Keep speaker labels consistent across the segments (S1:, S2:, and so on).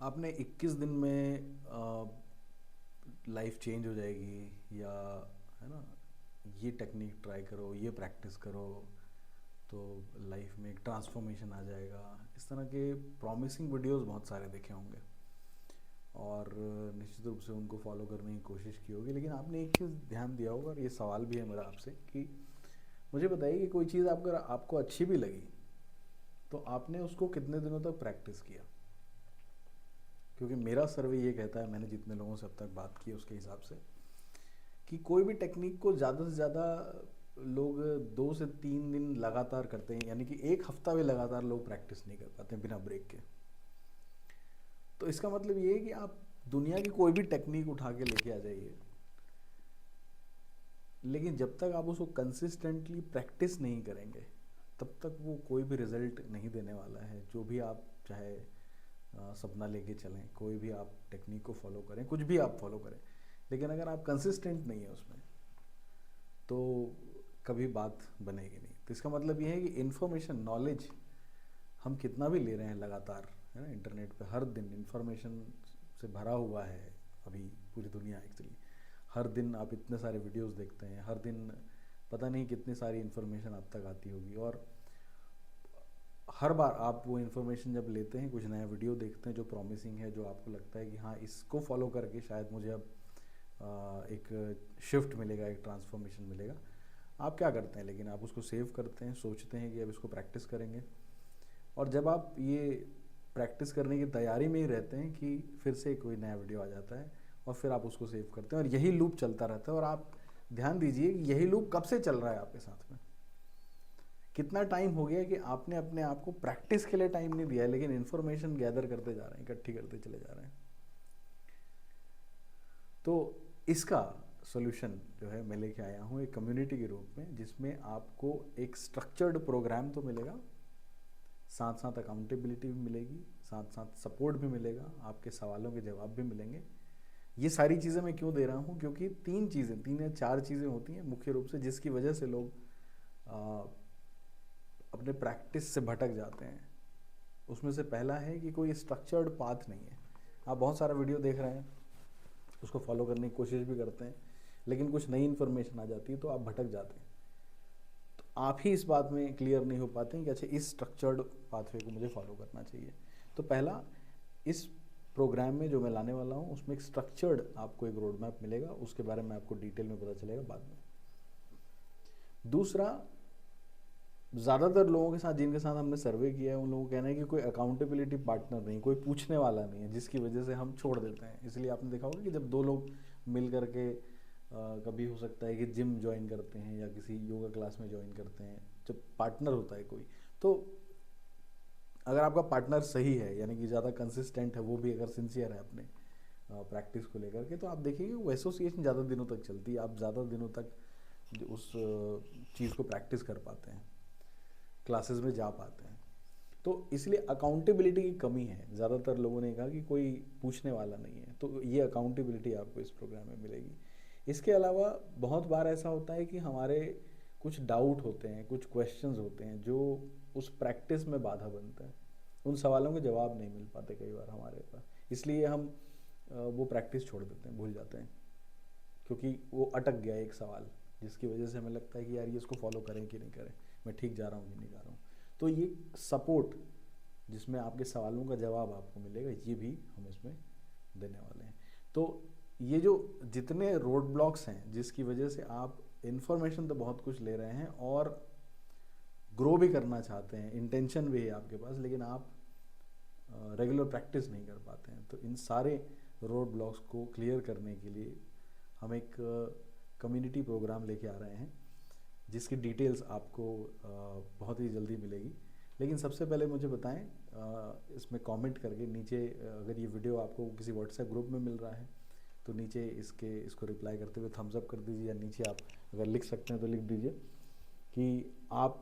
S1: आपने 21 दिन में लाइफ चेंज हो जाएगी या है ना, ये टेक्निक ट्राई करो, ये प्रैक्टिस करो तो लाइफ में एक ट्रांसफॉर्मेशन आ जाएगा। इस तरह के प्रॉमिसिंग वीडियोस बहुत सारे देखे होंगे और निश्चित रूप से उनको फॉलो करने की कोशिश की होगी। लेकिन आपने एक चीज़ ध्यान दिया होगा और ये सवाल भी है मेरा आपसे कि मुझे बताइए कि कोई चीज़ अगर आपको अच्छी भी लगी तो आपने उसको कितने दिनों तक प्रैक्टिस किया? क्योंकि मेरा सर्वे ये कहता है, मैंने जितने लोगों से अब तक बात की उसके हिसाब से, कि कोई भी टेक्निक को ज़्यादा से ज़्यादा लोग 2 से 3 दिन लगातार करते हैं, यानी कि एक हफ्ता भी लगातार लोग प्रैक्टिस नहीं कर पाते बिना ब्रेक के। तो इसका मतलब ये है कि आप दुनिया की कोई भी टेक्निक उठा के लेके आ जाइए, लेकिन जब तक आप उसको कंसिस्टेंटली प्रैक्टिस नहीं करेंगे तब तक वो कोई भी रिजल्ट नहीं देने वाला है। जो भी आप चाहे सपना लेके चलें, कोई भी आप टेक्निक को फॉलो करें, कुछ भी आप फॉलो करें, लेकिन अगर आप कंसिस्टेंट नहीं है उसमें तो कभी बात बनेगी नहीं। तो इसका मतलब ये है कि इन्फॉर्मेशन, नॉलेज हम कितना भी ले रहे हैं लगातार, है ना, इंटरनेट पे हर दिन इन्फॉर्मेशन से भरा हुआ है अभी पूरी दुनिया। एक्चुअली हर दिन आप इतने सारे वीडियोस देखते हैं, हर दिन पता नहीं कितनी सारी इन्फॉर्मेशन आप तक आती होगी, और हर बार आप वो इन्फॉर्मेशन जब लेते हैं, कुछ नया वीडियो देखते हैं जो प्रॉमिसिंग है, जो आपको लगता है कि हाँ इसको फॉलो करके शायद मुझे अब एक शिफ्ट मिलेगा, एक ट्रांसफॉर्मेशन मिलेगा, आप क्या करते हैं? लेकिन आप उसको सेव करते हैं, सोचते हैं कि अब इसको प्रैक्टिस करेंगे। और जब आप ये प्रैक्टिस करने की तैयारी में ही रहते हैं कि फिर से कोई नया वीडियो आ जाता है और फिर आप उसको सेव करते हैं, और यही लूप चलता रहता है। और आप ध्यान दीजिए कि यही लूप कब से चल रहा है आपके साथ में। कितना टाइम हो गया कि आपने अपने आप को प्रैक्टिस के लिए टाइम नहीं दिया है, लेकिन इन्फॉर्मेशन गैदर करते जा रहे हैं, इकट्ठी करते चले जा रहे हैं। तो इसका सॉल्यूशन जो है मैं लेके आया हूँ एक कम्युनिटी के रूप में, जिसमें आपको एक स्ट्रक्चर्ड प्रोग्राम तो मिलेगा, साथ साथ अकाउंटेबिलिटी भी मिलेगी, साथ साथ सपोर्ट भी मिलेगा, आपके सवालों के जवाब भी मिलेंगे। ये सारी चीज़ें मैं क्यों दे रहा हूँ? क्योंकि 3 चीज़ें, 3 या 4 चीज़ें होती हैं मुख्य रूप से जिसकी वजह से लोग अपने प्रैक्टिस से भटक जाते हैं। उसमें से पहला है कि कोई स्ट्रक्चर्ड पाथ नहीं है। आप बहुत सारा वीडियो देख रहे हैं, उसको फॉलो करने की कोशिश भी करते हैं, लेकिन कुछ नई इन्फॉर्मेशन आ जाती है तो आप भटक जाते हैं। तो आप ही इस बात में क्लियर नहीं हो पाते हैं कि अच्छा इस स्ट्रक्चर्ड पाथवे को मुझे फॉलो करना चाहिए। तो पहला, इस प्रोग्राम में जो मैं लाने वाला हूँ उसमें एक स्ट्रक्चर्ड आपको एक रोड मैप मिलेगा, उसके बारे में आपको डिटेल में पता चलेगा बाद में। दूसरा, ज़्यादातर लोगों के साथ जिनके साथ हमने सर्वे किया है उन लोगों का कहना है कि कोई अकाउंटेबिलिटी पार्टनर नहीं, कोई पूछने वाला नहीं है, जिसकी वजह से हम छोड़ देते हैं। इसलिए आपने देखा होगा कि जब 2 लोग मिल करके कभी हो सकता है कि जिम ज्वाइन करते हैं या किसी योगा क्लास में ज्वाइन करते हैं, जब पार्टनर होता है कोई, तो अगर आपका पार्टनर सही है, यानी कि ज़्यादा कंसिस्टेंट है, वो भी अगर सिंसियर है अपने प्रैक्टिस को लेकर के, तो आप देखिए वो एसोसिएशन ज़्यादा दिनों तक चलती है, आप ज़्यादा दिनों तक उस चीज़ को प्रैक्टिस कर पाते हैं, क्लासेस में जा पाते हैं। तो इसलिए अकाउंटेबिलिटी की कमी है। ज़्यादातर लोगों ने कहा कि कोई पूछने वाला नहीं है, तो ये अकाउंटेबिलिटी आपको इस प्रोग्राम में मिलेगी। इसके अलावा बहुत बार ऐसा होता है कि हमारे कुछ डाउट होते हैं, कुछ क्वेश्चंस होते हैं जो उस प्रैक्टिस में बाधा बनते हैं। उन सवालों के जवाब नहीं मिल पाते कई बार हमारे पास, इसलिए हम वो प्रैक्टिस छोड़ देते हैं, भूल जाते हैं, क्योंकि वो अटक गया एक सवाल, जिसकी वजह से हमें लगता है कि यार ये इसको फॉलो करें कि नहीं करें, मैं ठीक जा रहा हूँ कि नहीं जा रहा हूँ। तो ये सपोर्ट जिसमें आपके सवालों का जवाब आपको मिलेगा, ये भी हम इसमें देने वाले हैं। तो ये जो जितने रोड ब्लॉक्स हैं जिसकी वजह से आप इन्फॉर्मेशन तो बहुत कुछ ले रहे हैं और ग्रो भी करना चाहते हैं, इंटेंशन भी है आपके पास, लेकिन आप रेगुलर प्रैक्टिस नहीं कर पाते हैं, तो इन सारे रोड ब्लॉक्स को क्लियर करने के लिए हम एक कम्युनिटी प्रोग्राम लेके आ रहे हैं, जिसकी डिटेल्स आपको बहुत ही जल्दी मिलेगी। लेकिन सबसे पहले मुझे बताएं, इसमें कमेंट करके नीचे, अगर ये वीडियो आपको किसी व्हाट्सएप ग्रुप में मिल रहा है तो नीचे इसको रिप्लाई करते हुए थम्स अप कर दीजिए, या नीचे आप अगर लिख सकते हैं तो लिख दीजिए कि आप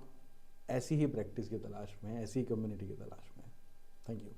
S1: ऐसी ही प्रैक्टिस की तलाश में हैं, ऐसी ही कम्युनिटी की तलाश में हैं। Thank you.